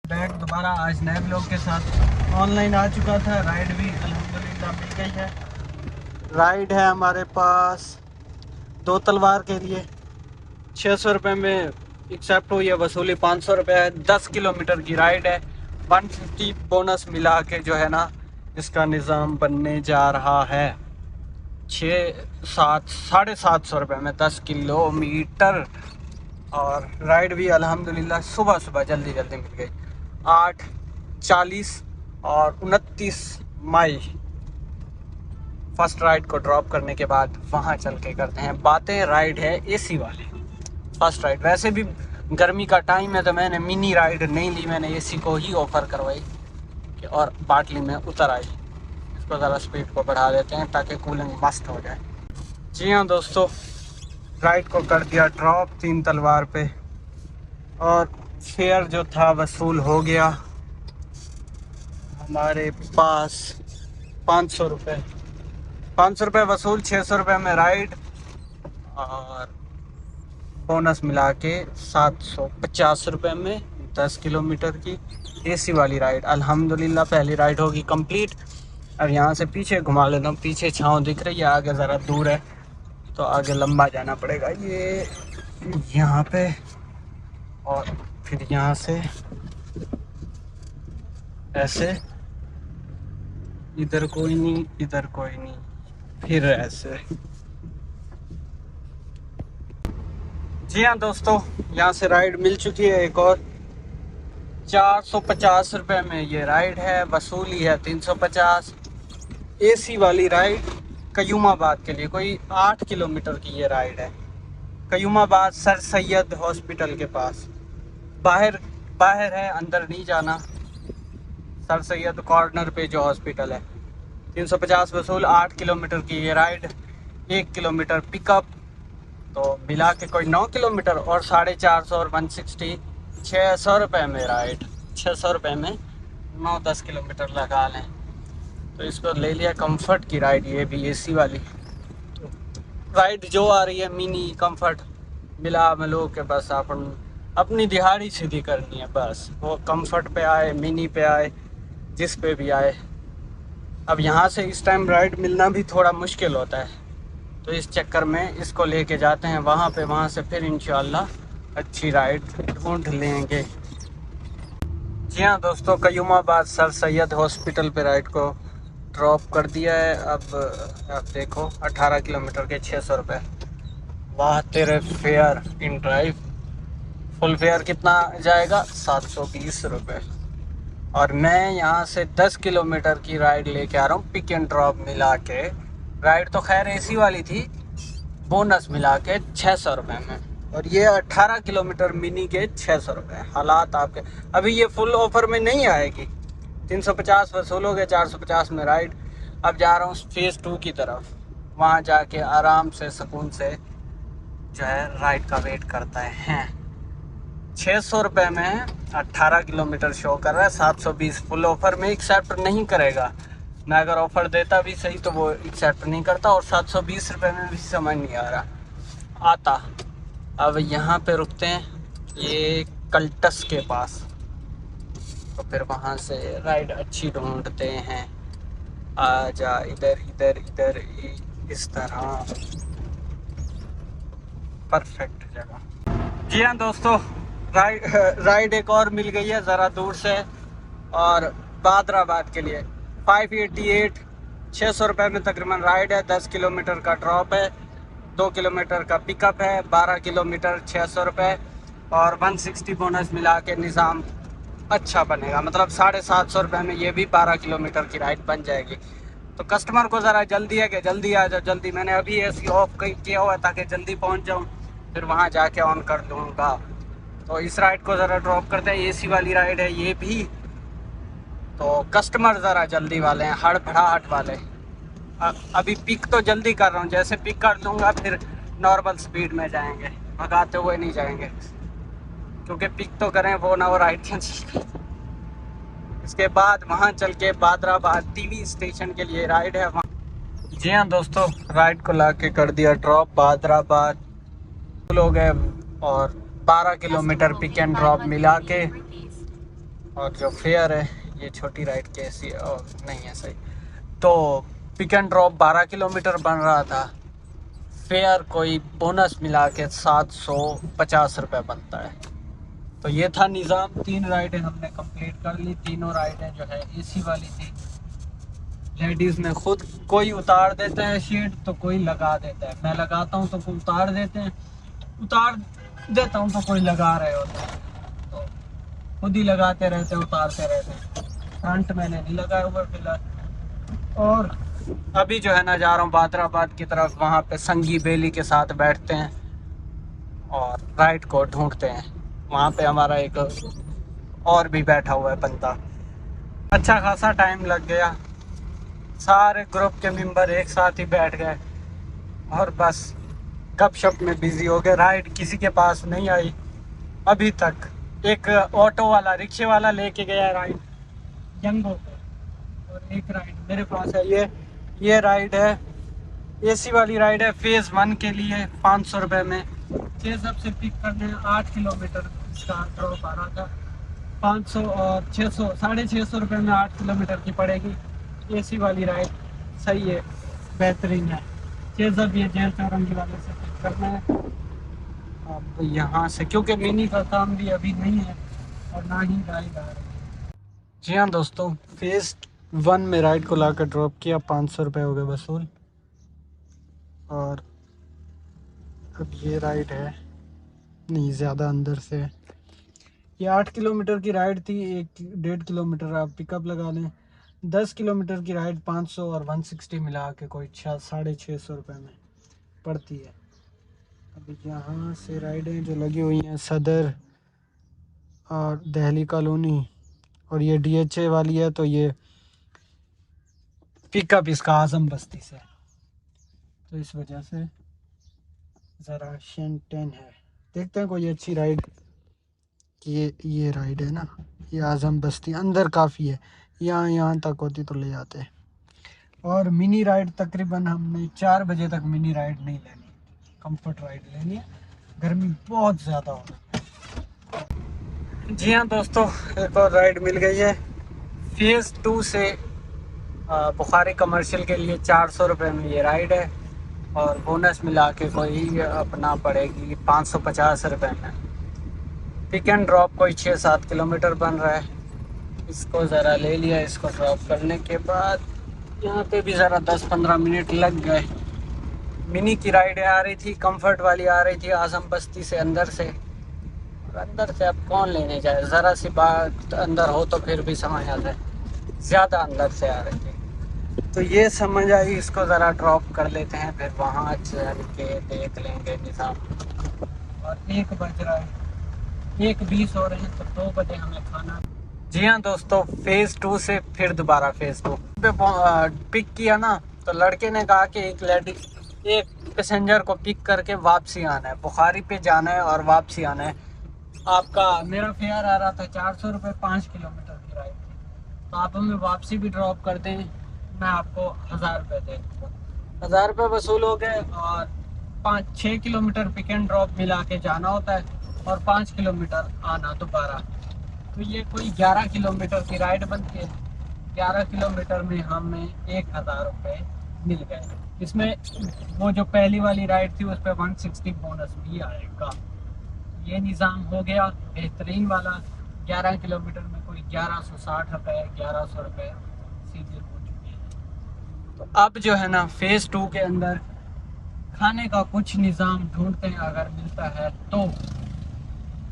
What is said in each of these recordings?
Back दोबारा आज नए ब्लॉग के साथ ऑनलाइन आ चुका था। राइड भी अल्हम्दुलिल्लाह मिल गई है। राइड है हमारे पास दो तलवार के लिए 600 रुपये में एक्सेप्ट हुई है। वसूली 500 रुपये है। 10 किलोमीटर की राइड है। 150 बोनस मिला के जो है ना इसका निज़ाम बनने जा रहा है 750 रुपये में 10 किलोमीटर। और राइड भी अल्हम्दुलिल्लाह सुबह सुबह जल्दी जल्दी मिल गई। 8:40 और 29 मई फर्स्ट राइड को ड्रॉप करने के बाद वहाँ चल के करते हैं बातें। राइड है एसी वाली फर्स्ट राइड। वैसे भी गर्मी का टाइम है तो मैंने मिनी राइड नहीं ली, मैंने एसी को ही ऑफ़र करवाई और बाटली में उतर आई। इसको ज़रा स्पीड को बढ़ा देते हैं ताकि कूलिंग मस्त हो जाए। जी हाँ दोस्तों, राइड को कर दिया ड्रॉप 3 तलवार पे और फेयर जो था वसूल हो गया हमारे पास 500 रुपये। 500 रुपये वसूल, 600 रुपये में राइड और बोनस मिला के 750 रुपये में 10 किलोमीटर की एसी वाली राइड। अल्हम्दुलिल्लाह पहली राइड होगी कंप्लीट। अब यहाँ से पीछे घुमा लेता हूँ। पीछे छाँव दिख रही है, आगे ज़रा दूर है तो आगे लंबा जाना पड़ेगा। ये यहाँ पे और फिर यहाँ से ऐसे, इधर कोई नहीं, इधर कोई नहीं, फिर ऐसे। जी हाँ दोस्तों, यहाँ से राइड मिल चुकी है एक और। 450 रुपये में ये राइड है। वसूली है 350। एसी वाली राइड कयूमाबाद के लिए। कोई 8 किलोमीटर की ये राइड है। कयूमाबाद सर सैयद हॉस्पिटल के पास। बाहर बाहर है, अंदर नहीं जाना। सर सैयद कॉर्नर पे जो हॉस्पिटल है। 350 वसूल, 8 किलोमीटर की ये राइड, 1 किलोमीटर पिकअप, तो मिला के कोई 9 किलोमीटर और 450 और 160 600 रुपये में राइड। 600 रुपये में 9-10 किलोमीटर लगा लें तो इसको ले लिया कंफर्ट की राइड। ये भी एसी वाली तो राइड जो आ रही है मिनी कंफर्ट मिला मिलो के बस अपन अपनी दिहाड़ी सीधी करनी है। बस वो कंफर्ट पे आए, मिनी पे आए, जिस पे भी आए। अब यहाँ से इस टाइम राइड मिलना भी थोड़ा मुश्किल होता है तो इस चक्कर में इसको लेके जाते हैं वहाँ पे। वहाँ से फिर इंशाल्लाह अच्छी राइड ढूंढ लेंगे। जी हाँ दोस्तों, कयूमाबाद सर सैयद हॉस्पिटल पे राइड को ड्रॉप कर दिया है। अब देखो 18 किलोमीटर के 600 रुपये। वाह तेरे fair in drive. Full fair कितना जाएगा? 720 रुपये। और मैं यहाँ से 10 किलोमीटर की राइड लेके आ रहा हूँ पिक एंड ड्रॉप मिला के। राइड तो खैर एसी वाली थी, बोनस मिला के 600 रुपये में। और ये 18 किलोमीटर मिनी के 600 रुपये। हालात आपके अभी ये फुल ऑफर में नहीं आएगी। 350 वसूलोगे, 450 में राइड। अब जा रहा हूँ फेज़ 2 की तरफ। वहाँ जाके आराम से सुकून से जो है राइड का वेट करता है। 600 रुपये में 18 किलोमीटर शो कर रहा है। 720 फुल ऑफर में एक्सेप्ट नहीं करेगा। मैं अगर ऑफ़र देता भी सही तो वो एक्सेप्ट नहीं करता। और 720 रुपये में भी समझ नहीं आ रहा आता। अब यहाँ पे रुकते हैं ये कल्टस के पास, तो फिर वहाँ से राइड अच्छी ढूंढते हैं। आ जा इधर इधर इधर, इस तरह परफेक्ट जगह। जी हाँ दोस्तों, राइड एक और मिल गई है ज़रा दूर से और बादराबाद के लिए 588 600 रुपये में तकरीबन राइड है। 10 किलोमीटर का ड्रॉप है, 2 किलोमीटर का पिकअप है, 12 किलोमीटर 600 रुपये और 160 बोनस मिला के निज़ाम अच्छा बनेगा। मतलब 750 रुपये में ये भी 12 किलोमीटर की राइड बन जाएगी। तो कस्टमर को ज़रा जल्दी है कि जल्दी आ जाओ जल्दी। मैंने अभी एसी ऑफ किया हुआ है ताकि जल्दी पहुंच जाऊं, फिर वहां जाके ऑन कर दूंगा। तो इस राइड को ज़रा ड्रॉप करते हैं। एसी वाली राइड है ये भी, तो कस्टमर ज़रा जल्दी वाले हैं, हड़बड़ाहट वाले। अभी पिक तो जल्दी कर रहा हूँ, जैसे पिक कर लूँगा फिर नॉर्मल स्पीड में जाएंगे, भगाते हुए नहीं जाएंगे। क्योंकि पिक तो करें वो ना, वो राइड कैंसिल कर। इसके बाद वहाँ चल के बादराबाद टीवी स्टेशन के लिए राइड है वहाँ। जी हाँ दोस्तों, राइड को ला के कर दिया ड्रॉप बादराबाद। लोग हैं और 12 किलोमीटर पिक एंड ड्रॉप मिला के और जो फेयर है ये छोटी राइड के ऐसी और नहीं है सही। तो पिक एंड ड्रॉप 12 किलोमीटर बन रहा था, फेयर कोई बोनस मिला के 750 रुपये बनता है। तो ये था निज़ाम। 3 राइडें हमने कंप्लीट कर ली। तीनों राइडें जो है एसी वाली थी। लेडीज़ ने खुद, कोई उतार देता है शीट तो कोई लगा देता है। मैं लगाता हूँ तो कोई उतार देते हैं, उतार देता हूँ तो कोई लगा रहे होते हैं। तो खुद ही लगाते रहते, उतारते रहते। फ्रंट मैंने नहीं लगाया हुआ फिलहाल। और अभी जो है ना जा रहा हूँ बादराबाद की तरफ। वहाँ पे संगी बेली के साथ बैठते हैं और राइड को ढूंढते हैं। वहाँ पे हमारा एक और भी बैठा हुआ है बंदा। अच्छा खासा टाइम लग गया। सारे ग्रुप के मेंबर एक साथ ही बैठ गए और बस गपशप में बिजी हो गए। राइड किसी के पास नहीं आई अभी तक। एक ऑटो वाला, रिक्शे वाला लेके गया राइड जंगों पे, और एक राइड मेरे पास है। ये राइड है, एसी वाली राइड है। फेज़ 1 के लिए 500 रुपये में 6 सबसे पिक करने हैं। 8 किलोमीटर इसका ड्रॉप आ रहा था। 500 और 600, 650 रुपये में 8 किलोमीटर की पड़ेगी। एसी वाली राइड सही है, बेहतरीन है। 6 सब ये जेल चौरंगी वाले से पिक करना है। अब यहाँ से क्योंकि मिनी का काम भी अभी नहीं है और ना ही राइड आ रही है। जी हाँ दोस्तों, फेज़ 1 में राइड को लाकर ड्रॉप किया। 500 रुपये हो गए वसूल। और अब ये राइड है, नहीं ज़्यादा अंदर से। ये 8 किलोमीटर की राइड थी। 1-1.5 किलोमीटर आप पिकअप लगा लें। 10 किलोमीटर की राइड 500 और 160 मिला के कोई 650 रुपये में पड़ती है। अभी यहाँ से राइडें जो लगी हुई हैं सदर और दिल्ली कॉलोनी, और ये DHA वाली है तो ये पिकअप इसका आज़म बस्ती से, तो इस वजह से ज़रा शेंटेन है। देखते हैं कोई अच्छी राइड। ये राइड है ना, ये आज़म बस्ती अंदर काफ़ी है। यहाँ तक होती तो ले जाते। और मिनी राइड तकरीबन हमने 4 बजे तक मिनी राइड नहीं लेनी, कंफर्ट राइड लेनी है। गर्मी बहुत ज़्यादा हो रही। जी हाँ दोस्तों, एक और राइड मिल गई है। फेज़ 2 से बुखारी कमर्शियल के लिए 400 रुपये में ये राइड है और बोनस मिला के कोई अपना पड़ेगी 550 रुपये में। पिक एंड ड्रॉप कोई 6-7 किलोमीटर बन रहा है। इसको ज़रा ले लिया। इसको ड्रॉप करने के बाद यहाँ पे भी ज़रा 10-15 मिनट लग गए। मिनी की राइड आ रही थी, कंफर्ट वाली आ रही थी आज़म बस्ती से अंदर से। और अंदर से अब कौन लेने जाए, ज़रा सी बात अंदर हो तो फिर भी समझ आता है। ज़्यादा अंदर से आ रही थी तो ये समझ आई इसको ज़रा ड्रॉप कर लेते हैं, फिर वहाँ चल के देख लेंगे निज़ाम। और 1 बज रहा है, 1:20 हो रहे हैं, तो 2 बजे हमें खाना। जी हाँ दोस्तों, फेज़ 2 से फिर दोबारा फेज़ 2 पे पिक किया ना, तो लड़के ने कहा कि एक पैसेंजर को पिक करके वापसी आना है, बुखारी पे जाना है और वापसी आना है। आपका मेरा फेयर आ रहा था 400 रुपये 5 किलोमीटर की राइड थी, तो आप हमें वापसी भी ड्रॉप कर दें, मैं आपको 1000 रुपये दे दूँगा। 1000 रुपये वसूल हो गए। और 5-6 किलोमीटर पिक एंड ड्रॉप मिला के जाना होता है और 5 किलोमीटर आना दोबारा। तो ये कोई 11 किलोमीटर की राइड बनती है। 11 किलोमीटर में हमें 1000 रुपये मिल गए। इसमें वो जो पहली वाली राइड थी उस पर 160 बोनस भी आएगा। ये निज़ाम हो गया बेहतरीन वाला। 11 किलोमीटर में कोई 1160 रुपये, 1100 रुपये सीधे हो चुके हैं। तो अब जो है ना फेज़ 2 के अंदर खाने का कुछ निज़ाम ढूंढते हैं, अगर मिलता है तो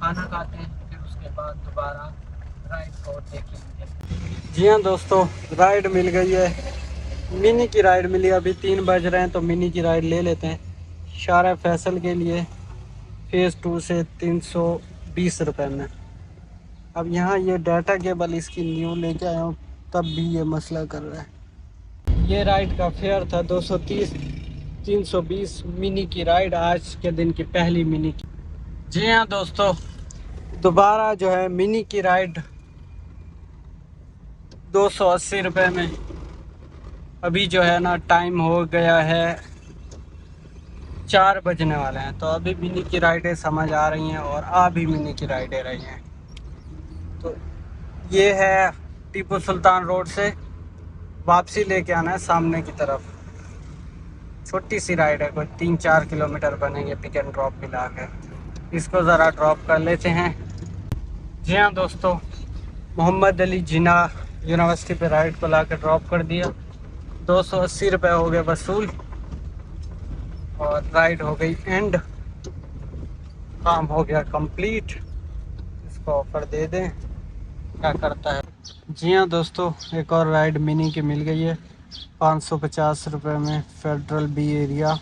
खाना खाते हैं, फिर उसके बाद दोबारा राइड को देखेंगे। जी हाँ दोस्तों, राइड मिल गई है। मिनी की राइड मिली। अभी 3 बज रहे हैं तो मिनी की राइड ले लेते हैं। शारा फैसल के लिए फेज़ 2 से 320 रुपये में। अब यहाँ ये डाटा केबल इसकी न्यू लेके आया हूँ, तब भी ये मसला कर रहा है। ये राइड का फेयर था 230, 320 मिनी की राइड, आज के दिन की पहली मिनी की। जी हाँ दोस्तों, दोबारा जो है मिनी की राइड 280 रुपये में। अभी जो है ना टाइम हो गया है 4 बजने वाले हैं, तो अभी मिनी की राइडें समझ आ रही हैं और आ भी मिनी की राइडें रही हैं। तो ये है टीपू सुल्तान रोड से वापसी लेके आना है सामने की तरफ। छोटी सी राइड है, कोई 3-4 किलोमीटर बनेंगे पिक एंड ड्रॉप मिला के। इसको ज़रा ड्रॉप कर लेते हैं। जी हाँ दोस्तों, मोहम्मद अली जिन्ना यूनिवर्सिटी पे राइड को ला के ड्रॉप कर दिया। 280 रुपये हो गए वसूल और राइड हो गई एंड, काम हो गया कंप्लीट। इसको ऑफर दे दें, क्या करता है। जी हाँ दोस्तों, एक और राइड मिनी की मिल गई है 550 रुपये में, Federal B Area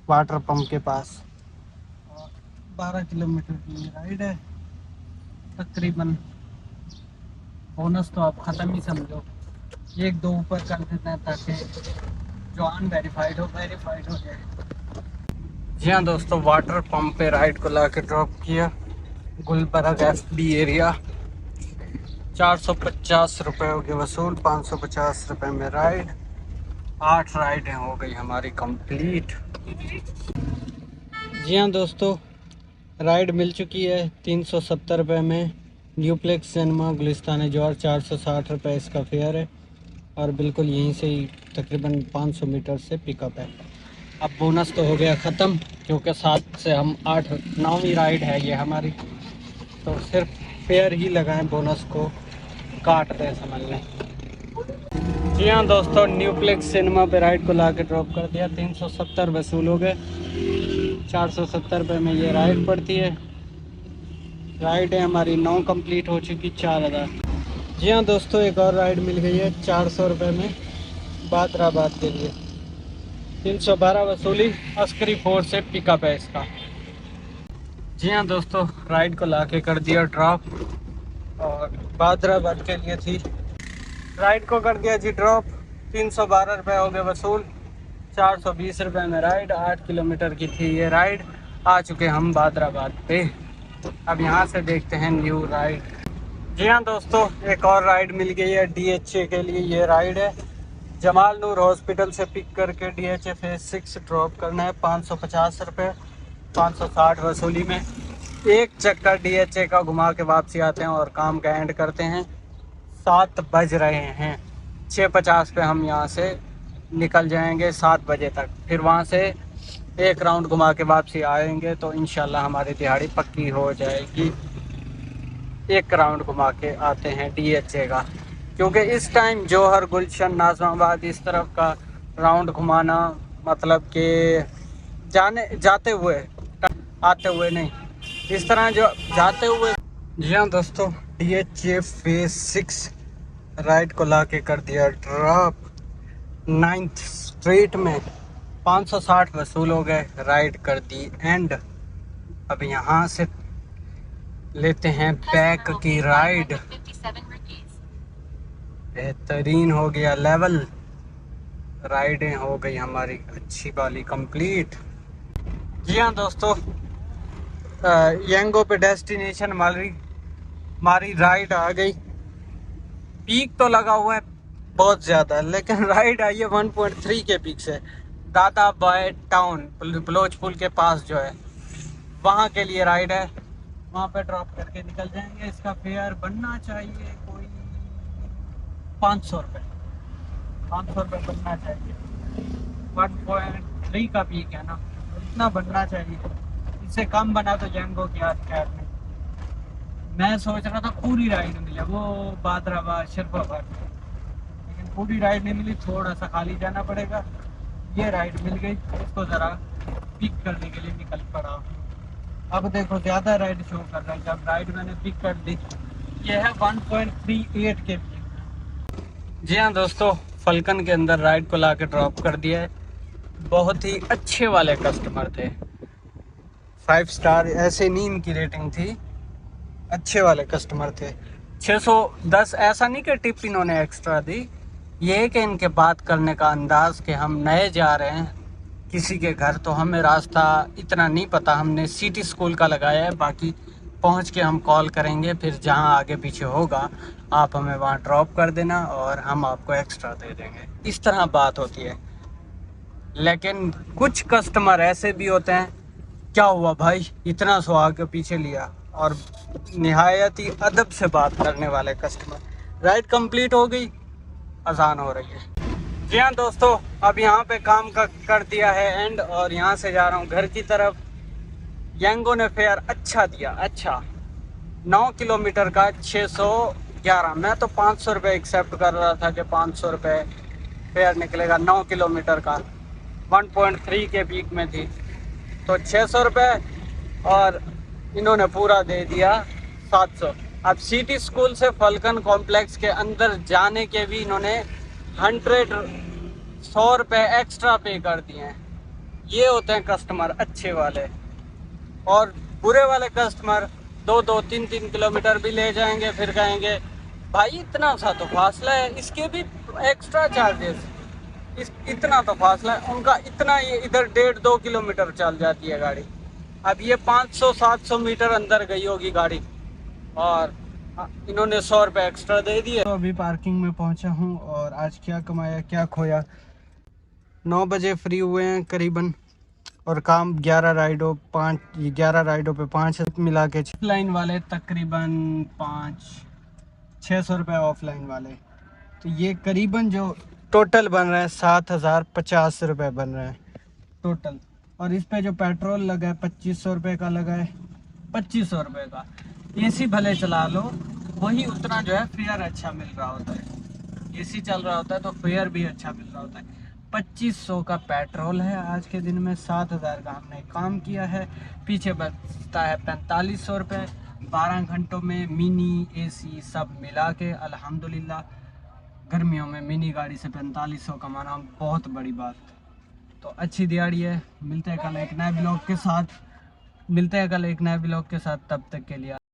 water pump के पास। और 12 किलोमीटर की ये राइड है तकरीबन। बोनस तो आप ख़त्म ही समझो, 1-2 ऊपर कर देते हैं ताकि जो अनवेरीफाइड हो वेरीफाइड हो जाए। जी हाँ दोस्तों, वाटर पंप पे राइड को ला के ड्रॉप किया गुलबर्ग FB एरिया। 450 रुपये हो गए वसूल, 550 रुपये में राइड। 8 राइडें हो गई हमारी कंप्लीट। जी हाँ दोस्तों, राइड मिल चुकी है 370 रुपये में। न्यूप्लेक्स सिनेमा गुलिस्तान जौहर, 460 रुपये इसका फेयर है और बिल्कुल यहीं से ही तकरीबन 500 मीटर से पिकअप है। अब बोनस तो हो गया ख़त्म, क्योंकि 7 से हम 8-9वीं राइड है ये हमारी, तो सिर्फ फेयर ही लगाएं, बोनस को काट दें समझ लें। जी हाँ दोस्तों, न्यूप्लेक्स सिनेमा पे राइड को ला के ड्रॉप कर दिया। 370 वसूल हो गए। 470 रुपये में ये राइड पड़ती है। राइड है हमारी 9 कंप्लीट हो चुकी, 4000। जी हाँ दोस्तों, एक और राइड मिल गई है 400 रुपये में बादराबाद के लिए। 312 वसूली, अस्करी फोर्ट से पिकअप है इसका। जी हाँ दोस्तों, राइड को ला के कर दिया ड्रॉप और बादराबाद के लिए थी। राइड को कर दिया जी ड्रॉप। 312 रुपये हो गए वसूल, 420 रुपये में राइड। 8 किलोमीटर की थी ये राइड। आ चुके हम बादराबाद पे। अब यहाँ से देखते हैं न्यू राइड। जी हाँ दोस्तों, एक और राइड मिल गई है DHA के लिए। ये राइड है जमाल नूर हॉस्पिटल से पिक करके DHA फेज 6 ड्रॉप करना है। 550 रुपये, 560 वसूली में। एक चक्कर DHA का घुमा के वापसी आते हैं और काम का एंड करते हैं। 7 बज रहे हैं, 6:50 पे हम यहाँ से निकल जाएंगे 7 बजे तक। फिर वहाँ से एक राउंड घुमा के वापसी आएंगे तो इंशाल्लाह हमारी दिहाड़ी पक्की हो जाएगी। एक राउंड घुमा के आते हैं DHA का, क्योंकि इस टाइम जौहर, गुलशन, नाज़िमाबाद इस तरफ का राउंड घुमाना मतलब कि जाते हुए, आते हुए नहीं, इस तरह जो जाते हुए। जी हाँ दोस्तों, DHA फेज 6 राइड को ला के कर दिया ड्रॉप 9th स्ट्रीट में। 560 वसूल हो गए, राइड कर दी एंड। अब यहाँ से लेते हैं बैक की राइड। बेहतरीन हो गया लेवल, राइडें हो गई हमारी अच्छी वाली कंप्लीट। जी हाँ दोस्तों, यंगो पे डेस्टिनेशन हमारी राइड आ गई। पीक तो लगा हुआ है बहुत ज़्यादा, लेकिन राइड आई है 1.3 के पीक से। दादा बाय टाउन बलोच पुल के पास जो है वहाँ के लिए राइड है। वहाँ पे ड्रॉप करके निकल जाएंगे। इसका फेयर बनना चाहिए कोई 500 रुपये। 500 रुपये बनना चाहिए। 1.3 का पीक है ना, तो इतना बनना चाहिए। इससे कम बना तो जंगो की कैब में। मैं सोच रहा था पूरी राइड मिले, वो बादराबाद शरफाबाद, लेकिन पूरी राइड नहीं मिली। थोड़ा सा खाली जाना पड़ेगा। ये राइड मिल गई, इसको ज़रा पिक करने के लिए निकल पड़ा। अब देखो ज़्यादा राइड शो कर रहा है। जब राइड मैंने पिक कर दी, ये है 1.38 के लिए। जी हाँ दोस्तों, फलकन के अंदर राइड को ला के ड्रॉप कर दिया है। बहुत ही अच्छे वाले कस्टमर थे, 5 स्टार, ऐसे नहीं इनकी रेटिंग थी, अच्छे वाले कस्टमर थे। 610 ऐसा नहीं कि टिप इन्होंने एक्स्ट्रा दी, ये कि इनके बात करने का अंदाज़ कि हम नए जा रहे हैं किसी के घर, तो हमें रास्ता इतना नहीं पता। हमने सिटी स्कूल का लगाया है, बाकी पहुंच के हम कॉल करेंगे, फिर जहां आगे पीछे होगा आप हमें वहां ड्रॉप कर देना और हम आपको एक्स्ट्रा दे देंगे। इस तरह बात होती है। लेकिन कुछ कस्टमर ऐसे भी होते हैं, क्या हुआ भाई, इतना सो आगे पीछे लिया, और निहायत ही अदब से बात करने वाले कस्टमर। राइड कंप्लीट हो गई, आसान हो रही है। जी हाँ दोस्तों, अब यहाँ पे काम कर दिया है एंड, और यहाँ से जा रहा हूँ घर की तरफ। यांगो ने फेयर अच्छा दिया, अच्छा 9 किलोमीटर का 611। मैं तो 500 रुपये एक्सेप्ट कर रहा था कि 500 रुपये फेयर निकलेगा 9 किलोमीटर का। 1.3 के पीक में थी तो 600 रुपये, और इन्होंने पूरा दे दिया 700। अब सिटी स्कूल से फल्कन कॉम्प्लेक्स के अंदर जाने के भी इन्होंने 100 रुपये एक्स्ट्रा पे कर दिए हैं। ये होते हैं कस्टमर अच्छे वाले। और बुरे वाले कस्टमर 2-3 किलोमीटर भी ले जाएंगे, फिर कहेंगे भाई इतना सा तो फासला है, इसके भी एक्स्ट्रा चार्जेस, इतना तो फासला है। उनका इतना, ये इधर 1.5-2 किलोमीटर चल जाती है गाड़ी। अब ये 500-700 मीटर अंदर गई होगी गाड़ी, और इन्होंने 100 रुपये एक्स्ट्रा दे दिए। तो अभी पार्किंग में पहुंचा हूं, और आज क्या कमाया क्या खोया। 9 बजे फ्री हुए हैं करीबन, और काम 11 राइडों पे 5 मिला के लाइन वाले तकरीबन 500-600 रुपये ऑफलाइन वाले। तो ये करीबन जो टोटल बन रहे हैं 7,050 रुपये बन रहे हैं टोटल। और इस पे जो पेट्रोल लगा है 2500 रुपये का लगा है, 2500 रुपये का। एसी भले चला लो, वही उतना जो है फेयर अच्छा मिल रहा होता है। एसी चल रहा होता है तो फेयर भी अच्छा मिल रहा होता है। 2500 का पेट्रोल है आज के दिन में, 7000 का हमने काम किया है। पीछे बचता है 4500 रुपये। 12 घंटों में मिनी एसी सब मिला के अल्हम्दुलिल्लाह, गर्मियों में मिनी गाड़ी से 4500 कमाना बहुत बड़ी बात। तो अच्छी दिहाड़ी है। मिलते हैं कल एक नए ब्लॉग के साथ, तब तक के लिए।